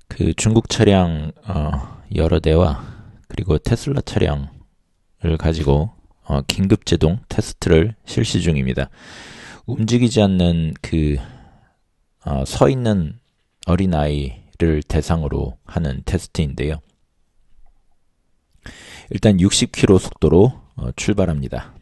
그 중국 차량 여러 대와 그리고 테슬라 차량을 가지고 긴급 제동 테스트를 실시 중입니다. 움직이지 않는 서 있는 어린아이를 대상으로 하는 테스트인데요. 일단 60km 속도로 출발합니다.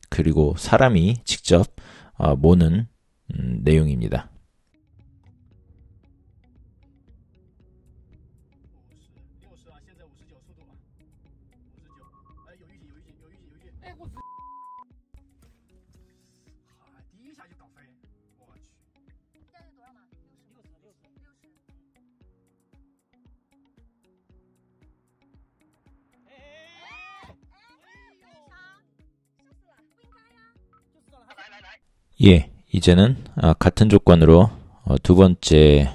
그리고 사람이 직접 모는 내용입니다. 예, 이제는 같은 조건으로 두 번째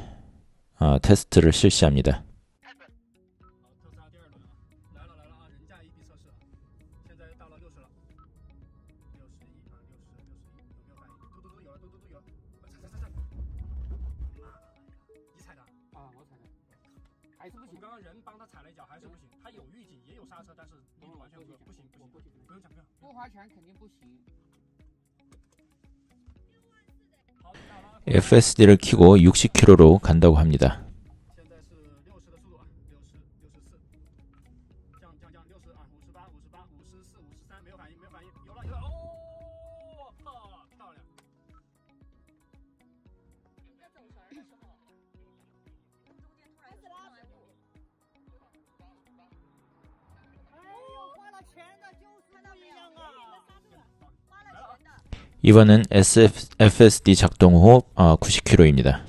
테스트를 실시합니다. FSD를 켜고 60km로 간다고 합니다. 이번은 FSD 작동 후 90km입니다.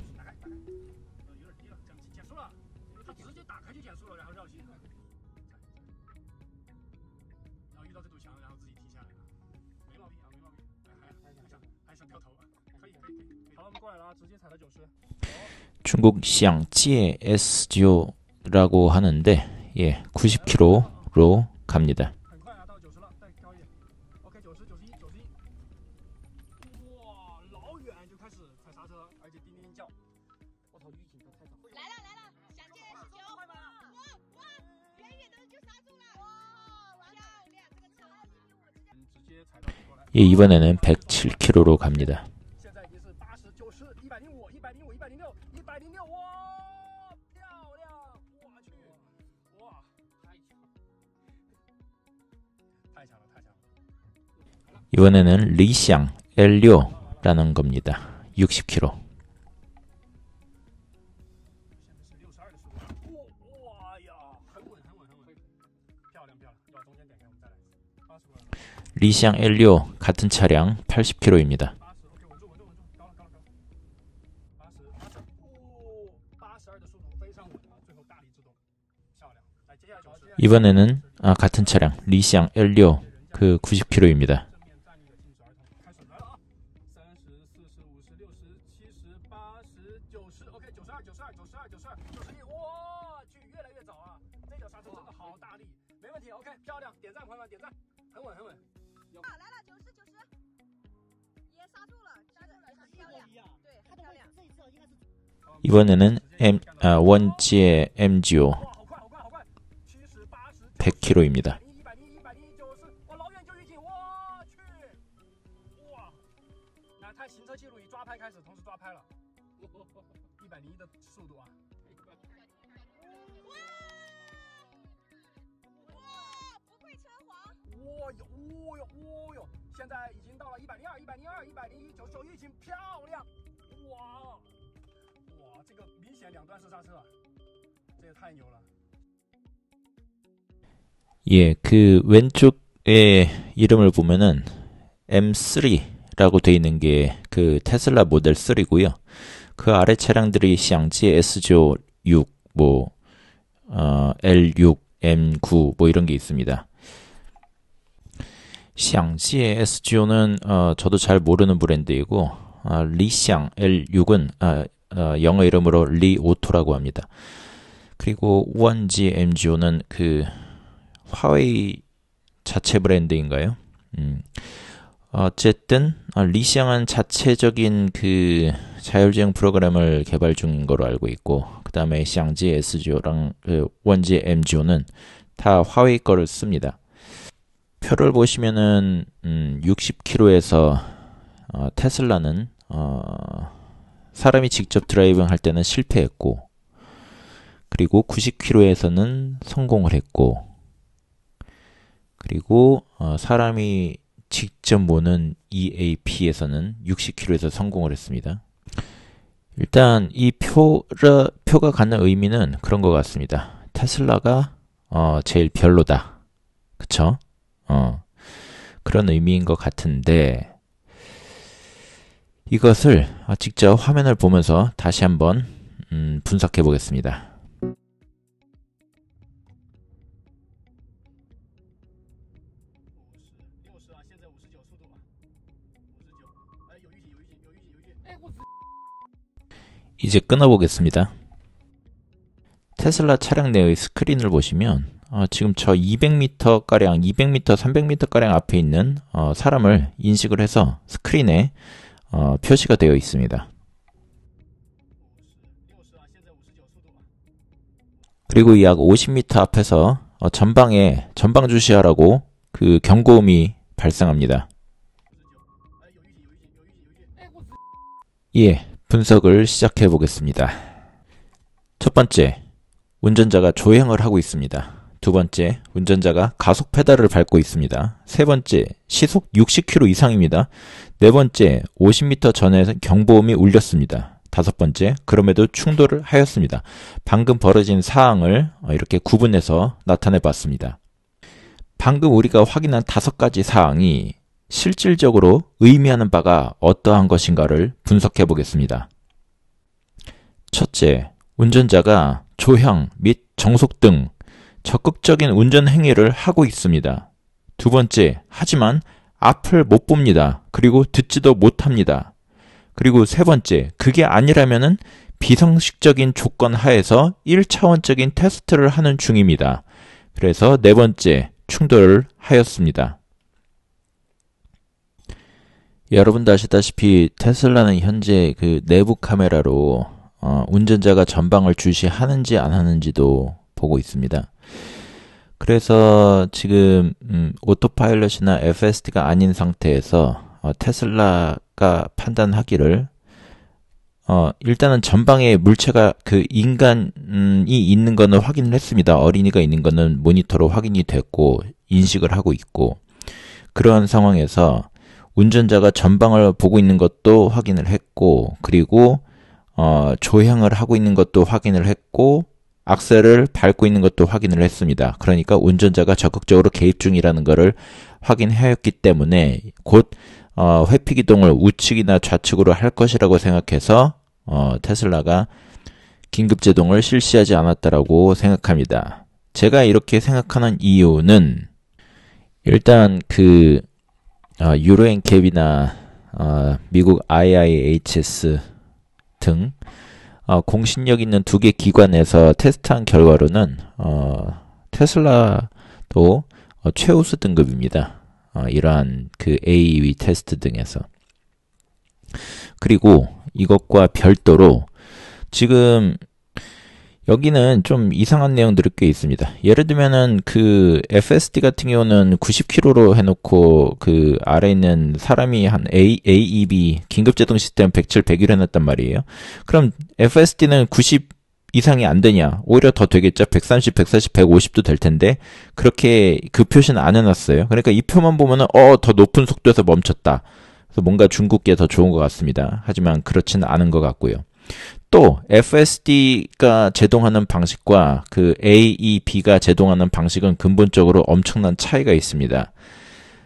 중국 샹지에 SGO라고 하는데 90km로 갑니다. 이번에는 107km로 갑니다. 이번에는 리샹 L6라는 겁니다. 60km. 리샹 L6 같은 차량 80km입니다. 이번에는 같은 차량 리샹 L6 90km입니다. 이번에는 원지의 MGO 100km입니다. 그 왼쪽의 이름을 보면은 M3라고 되어 있는 게 그 테슬라 모델 3고요. 그 아래 차량들이 샹지 SGO 6, L6, M9 이런 게 있습니다. 샹지의 SGO는 저도 잘 모르는 브랜드이고 리샹 L6은 영어 이름으로 리오토라고 합니다. 그리고 원지 MGO는 그 화웨이 자체 브랜드인가요? 어쨌든 리샹은 자체적인 그 자율주행 프로그램을 개발 중인 거로 알고 있고, 그 다음에 샹지 S조랑 그 원지 M조는 다 화웨이 거를 씁니다. 표를 보시면은 60km에서 테슬라는 사람이 직접 드라이빙 할 때는 실패했고, 그리고 90km에서는 성공을 했고, 그리고 사람이 직접 모는 EAP에서는 60km에서 성공을 했습니다. 일단 이 표가 갖는 의미는 그런 것 같습니다. 테슬라가 제일 별로다. 그쵸? 그런 의미인 것 같은데, 이것을 직접 화면을 보면서 다시 한번 분석해 보겠습니다. 이제 끊어보겠습니다. 테슬라 차량 내의 스크린을 보시면 지금 저 200m가량, 200m, 300m가량 앞에 있는 사람을 인식을 해서 스크린에 표시가 되어 있습니다. 그리고 이 약 50m 앞에서 전방에 전방 주시하라고 그 경고음이 발생합니다. 예, 분석을 시작해 보겠습니다. 첫 번째, 운전자가 조행을 하고 있습니다. 두 번째, 운전자가 가속 페달을 밟고 있습니다. 세 번째, 시속 60km 이상입니다. 네 번째, 50m 전에 경보음이 울렸습니다. 다섯 번째, 그럼에도 충돌을 하였습니다. 방금 벌어진 사항을 이렇게 구분해서 나타내 봤습니다. 방금 우리가 확인한 5가지 사항이 실질적으로 의미하는 바가 어떠한 것인가를 분석해 보겠습니다. 첫째, 운전자가 조향 및 정속 등 적극적인 운전 행위를 하고 있습니다. 두 번째, 하지만 앞을 못 봅니다. 그리고 듣지도 못합니다. 그리고 세 번째, 그게 아니라면은 비상식적인 조건 하에서 1차원적인 테스트를 하는 중입니다. 그래서 네 번째, 충돌을 하였습니다. 여러분도 아시다시피 테슬라는 현재 그 내부 카메라로 운전자가 전방을 주시하는지 안 하는지도 보고 있습니다. 그래서 지금 오토파일럿이나 FSD가 아닌 상태에서 테슬라가 판단하기를 일단은 전방에 물체가 그 인간이 있는 거는 확인을 했습니다. 어린이가 있는 거는 모니터로 확인이 됐고 인식을 하고 있고, 그러한 상황에서 운전자가 전방을 보고 있는 것도 확인을 했고, 그리고 조향을 하고 있는 것도 확인을 했고, 악셀을 밟고 있는 것도 확인을 했습니다. 그러니까 운전자가 적극적으로 개입 중이라는 것을 확인하였기 때문에 곧 회피기동을 우측이나 좌측으로 할 것이라고 생각해서 테슬라가 긴급제동을 실시하지 않았다라고 생각합니다. 제가 이렇게 생각하는 이유는 일단 그 유로엔캡이나 미국 IIHS 등 공신력 있는 2개 기관에서 테스트한 결과로는 테슬라도 최우수 등급입니다. 이러한 그 AEV 테스트 등에서. 그리고 이것과 별도로 지금 여기는 좀 이상한 내용들이 꽤 있습니다. 예를 들면은 그 FSD 같은 경우는 90km로 해놓고 그 아래 있는 사람이 한 AEB 긴급제동 시스템 107, 100을 해놨단 말이에요. 그럼 FSD는 90 이상이 안 되냐? 오히려 더 되겠죠. 130, 140, 150도 될 텐데 그렇게 그 표시는 안 해놨어요. 그러니까 이 표만 보면은 더 높은 속도에서 멈췄다. 그래서 뭔가 중국계 더 좋은 것 같습니다. 하지만 그렇지는 않은 것 같고요. 또 FSD가 제동하는 방식과 그 AEB가 제동하는 방식은 근본적으로 엄청난 차이가 있습니다.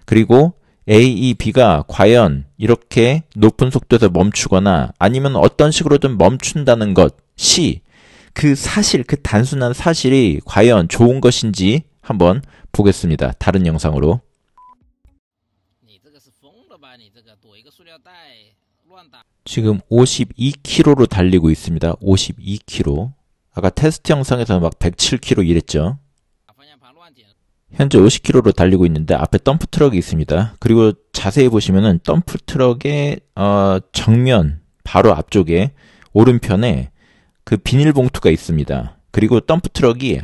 그리고 AEB가 과연 이렇게 높은 속도에서 멈추거나 아니면 어떤 식으로든 멈춘다는 것이 그 사실, 그 단순한 사실이 과연 좋은 것인지 한번 보겠습니다. 다른 영상으로. 지금 52km로 달리고 있습니다. 52km. 아까 테스트 영상에서는 막 107km 이랬죠. 현재 50km로 달리고 있는데 앞에 덤프트럭이 있습니다. 그리고 자세히 보시면은 덤프트럭의 정면 바로 앞쪽에 오른편에 그 비닐봉투가 있습니다. 그리고 덤프트럭이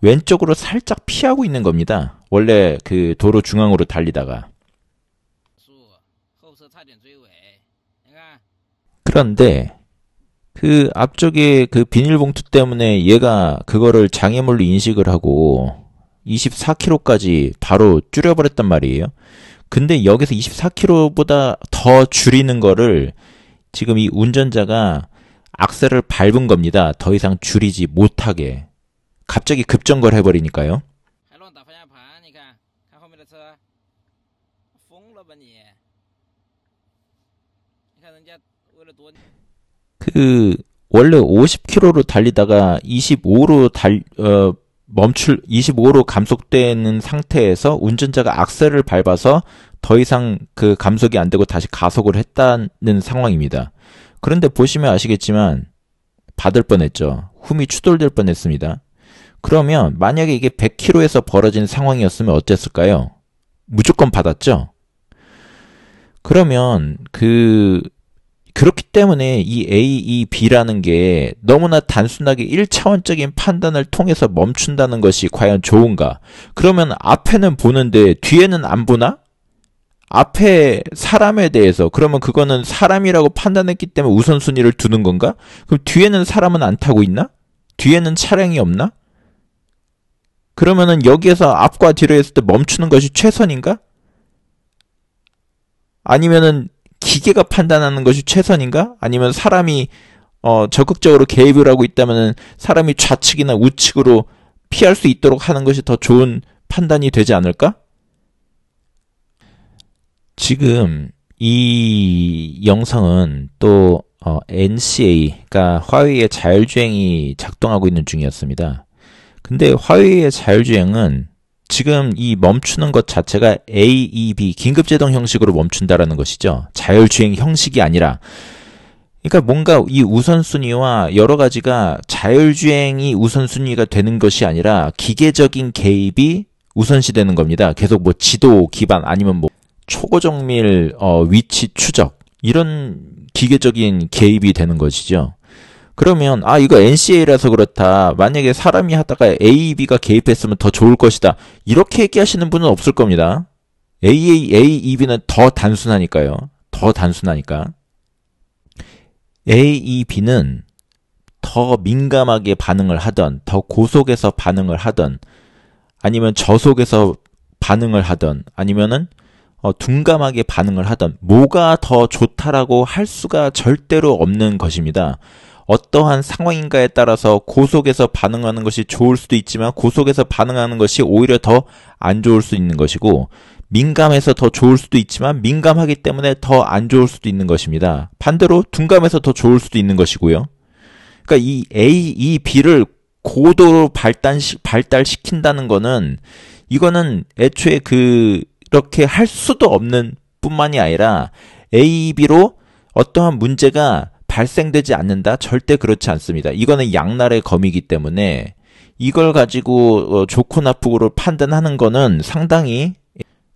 왼쪽으로 살짝 피하고 있는 겁니다. 원래 그 도로 중앙으로 달리다가. 그런데 그 앞쪽에 그 비닐봉투 때문에 얘가 그거를 장애물로 인식을 하고 24km까지 바로 줄여버렸단 말이에요. 근데 여기서 24km보다 더 줄이는 거를 지금 이 운전자가 악셀을 밟은 겁니다. 더 이상 줄이지 못하게. 갑자기 급정거를 해버리니까요. 그 원래 50km로 달리다가 25로 감속되는 상태에서 운전자가 악셀을 밟아서 더 이상 그 감속이 안 되고 다시 가속을 했다는 상황입니다. 그런데 보시면 아시겠지만 받을 뻔했죠. 훔이 추돌될 뻔했습니다. 그러면 만약에 이게 100km에서 벌어진 상황이었으면 어땠을까요? 무조건 받았죠. 그러면 그렇기 때문에 이 A, E, B라는 게 너무나 단순하게 1차원적인 판단을 통해서 멈춘다는 것이 과연 좋은가? 그러면 앞에는 보는데 뒤에는 안 보나? 앞에 사람에 대해서 그러면 그거는 사람이라고 판단했기 때문에 우선순위를 두는 건가? 그럼 뒤에는 사람은 안 타고 있나? 뒤에는 차량이 없나? 그러면은 여기에서 앞과 뒤로 했을 때 멈추는 것이 최선인가? 아니면은 기계가 판단하는 것이 최선인가? 아니면 사람이 적극적으로 개입을 하고 있다면 사람이 좌측이나 우측으로 피할 수 있도록 하는 것이 더 좋은 판단이 되지 않을까? 지금 이 영상은 또 NCA, 그러니까 화웨이의 자율주행이 작동하고 있는 중이었습니다. 근데 화웨이의 자율주행은 지금 이 멈추는 것 자체가 AEB, 긴급제동 형식으로 멈춘다라는 것이죠. 자율주행 형식이 아니라. 그러니까 뭔가 이 우선순위와 여러 가지가 자율주행이 우선순위가 되는 것이 아니라 기계적인 개입이 우선시되는 겁니다. 계속 뭐 지도 기반 아니면 뭐 초고정밀 위치 추적 이런 기계적인 개입이 되는 것이죠. 그러면 이거 NCA라서 그렇다. 만약에 사람이 하다가 AEB가 개입했으면 더 좋을 것이다. 이렇게 얘기하시는 분은 없을 겁니다. AEB는 더 단순하니까요. 더 단순하니까. AEB는 더 민감하게 반응을 하던, 더 고속에서 반응을 하던, 아니면 저속에서 반응을 하던, 아니면은 둔감하게 반응을 하던, 뭐가 더 좋다라고 할 수가 절대로 없는 것입니다. 어떠한 상황인가에 따라서 고속에서 반응하는 것이 좋을 수도 있지만 고속에서 반응하는 것이 오히려 더 안 좋을 수 있는 것이고 민감해서 더 좋을 수도 있지만 민감하기 때문에 더 안 좋을 수도 있는 것입니다. 반대로 둔감해서 더 좋을 수도 있는 것이고요. 그러니까 이 A, E, B를 고도로 발달시킨다는 거는 이거는 애초에 그렇게 할 수도 없는 뿐만이 아니라 A, B로 어떠한 문제가 발생되지 않는다? 절대 그렇지 않습니다. 이거는 양날의 검이기 때문에 이걸 가지고 좋고 나쁘고를 판단하는 거는 상당히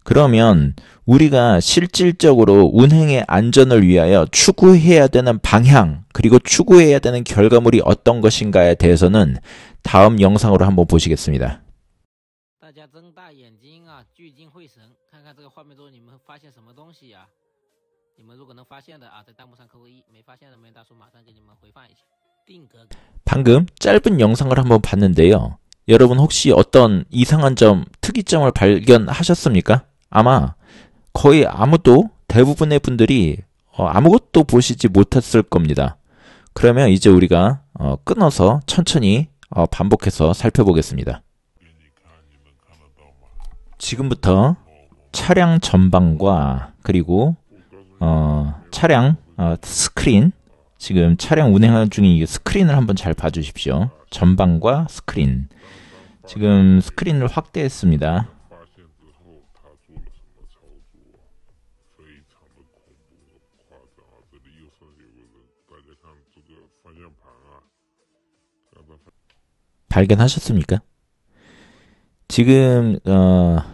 그러면 우리가 실질적으로 운행의 안전을 위하여 추구해야 되는 방향 그리고 추구해야 되는 결과물이 어떤 것인가에 대해서는 다음 영상으로 한번 보시겠습니다. 大家睁大眼睛啊，聚精会神，看看这个画面中你们发现什么东西呀？你们如果能发现的啊，在弹幕上扣个1，没发现的梅大叔马上给你们回放一下。定格。 방금 짧은 영상을 한번 봤는데요. 여러분 혹시 어떤 이상한 점, 특이점을 발견하셨습니까? 아마 거의 아무도 대부분의 분들이 아무것도 보시지 못했을 겁니다. 그러면 이제 우리가 끊어서 천천히 반복해서 살펴보겠습니다. 지금부터 차량 전방과 그리고 차량 스크린 지금 차량 운행하는 중인 이 스크린을 한번 잘 봐주십시오. 전방과 스크린 지금 스크린을 확대했습니다. 발견하셨습니까? 지금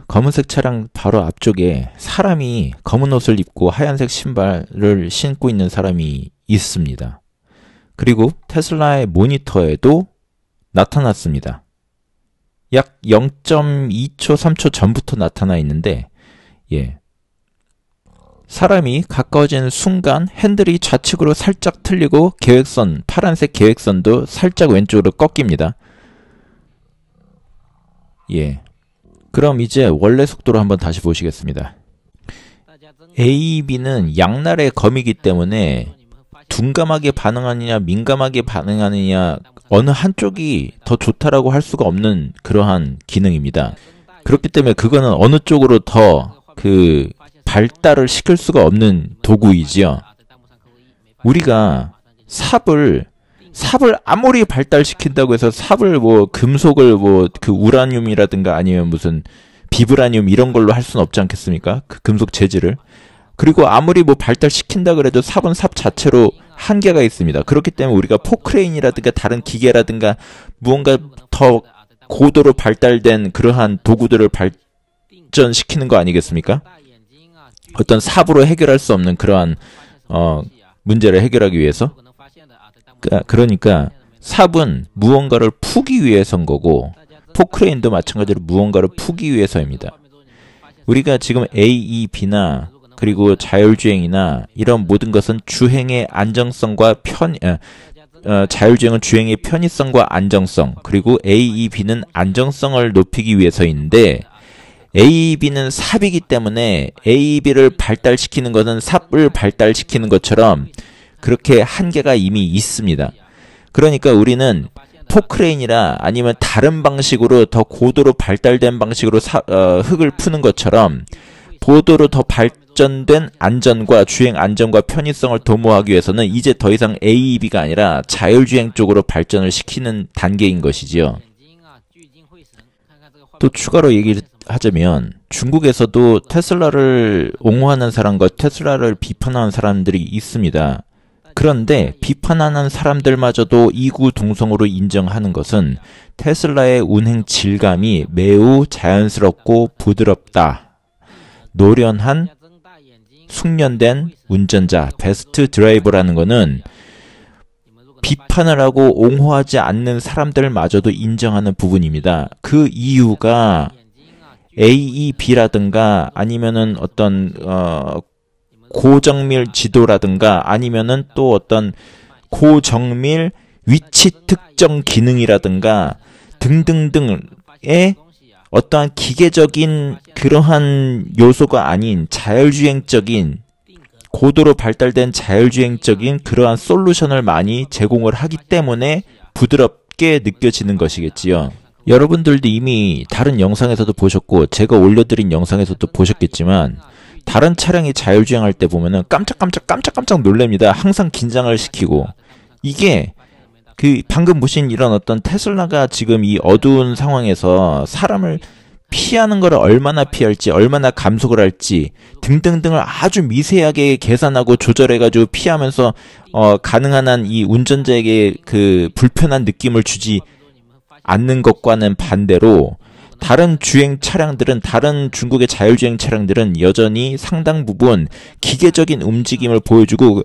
검은색 차량 바로 앞쪽에 사람이 검은 옷을 입고 하얀색 신발을 신고 있는 사람이 있습니다. 그리고 테슬라의 모니터에도 나타났습니다. 약 0.2초, 3초 전부터 나타나 있는데, 예. 사람이 가까워지는 순간 핸들이 좌측으로 살짝 틀리고 계획선, 파란색 계획선도 살짝 왼쪽으로 꺾입니다. 예. 그럼 이제 원래 속도로 한번 다시 보시겠습니다. AEB는 양날의 검이기 때문에 둔감하게 반응하느냐 민감하게 반응하느냐 어느 한쪽이 더 좋다라고 할 수가 없는 그러한 기능입니다. 그렇기 때문에 그거는 어느 쪽으로 더 발달을 시킬 수가 없는 도구이지요. 우리가 삽을 아무리 발달시킨다고 해서 삽을 금속을 우라늄이라든가 아니면 무슨 비브라늄 이런 걸로 할 수는 없지 않겠습니까? 그 금속 재질을. 그리고 아무리 발달시킨다 그래도 삽은 삽 자체로 한계가 있습니다. 그렇기 때문에 우리가 포크레인이라든가 다른 기계라든가 무언가 더 고도로 발달된 그러한 도구들을 발전시키는 거 아니겠습니까? 어떤 삽으로 해결할 수 없는 그러한 문제를 해결하기 위해서. 그러니까 삽은 무언가를 푸기 위해서인 거고 포크레인도 마찬가지로 무언가를 푸기 위해서입니다. 우리가 지금 AEB나 그리고 자율주행이나 이런 모든 것은 주행의 안정성과 자율주행은 주행의 편의성과 안정성, 그리고 AEB는 안정성을 높이기 위해서인데 AEB는 삽이기 때문에 AEB를 발달시키는 것은 삽을 발달시키는 것처럼 그렇게 한계가 이미 있습니다. 그러니까 우리는 포크레인이나 아니면 다른 방식으로 더 고도로 발달된 방식으로 흙을 푸는 것처럼 고도로 더 발전된 안전과 주행 안전과 편의성을 도모하기 위해서는 이제 더 이상 AEB가 아니라 자율주행 쪽으로 발전을 시키는 단계인 것이지요. 또 추가로 얘기를 하자면 중국에서도 테슬라를 옹호하는 사람과 테슬라를 비판하는 사람들이 있습니다. 그런데 비판하는 사람들마저도 이구동성으로 인정하는 것은 테슬라의 운행 질감이 매우 자연스럽고 부드럽다. 노련한 숙련된 운전자, 베스트 드라이버라는 것은 비판을 하고 옹호하지 않는 사람들마저도 인정하는 부분입니다. 그 이유가 AEB라든가 아니면은 어떤 고정밀 지도라든가 아니면은 또 어떤 고정밀 위치 특정 기능이라든가 등등등의 어떠한 기계적인 그러한 요소가 아닌 자율주행적인 고도로 발달된 자율주행적인 그러한 솔루션을 많이 제공을 하기 때문에 부드럽게 느껴지는 것이겠지요. 여러분들도 이미 다른 영상에서도 보셨고 제가 올려드린 영상에서도 보셨겠지만 다른 차량이 자율주행할 때 보면은 깜짝깜짝 놀랍니다. 항상 긴장을 시키고 이게 방금 보신 이런 어떤 테슬라가 지금 이 어두운 상황에서 사람을 피하는 것을 얼마나 피할지, 얼마나 감속을 할지 등등등을 아주 미세하게 계산하고 조절해가지고 피하면서 가능한 한 이 운전자에게 그 불편한 느낌을 주지 않는 것과는 반대로 다른 주행 차량들은 다른 중국의 자율주행 차량들은 여전히 상당 부분 기계적인 움직임을 보여주고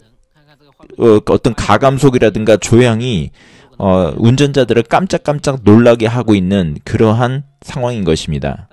어떤 가감속이라든가 조향이 운전자들을 깜짝깜짝 놀라게 하고 있는 그러한 상황인 것입니다.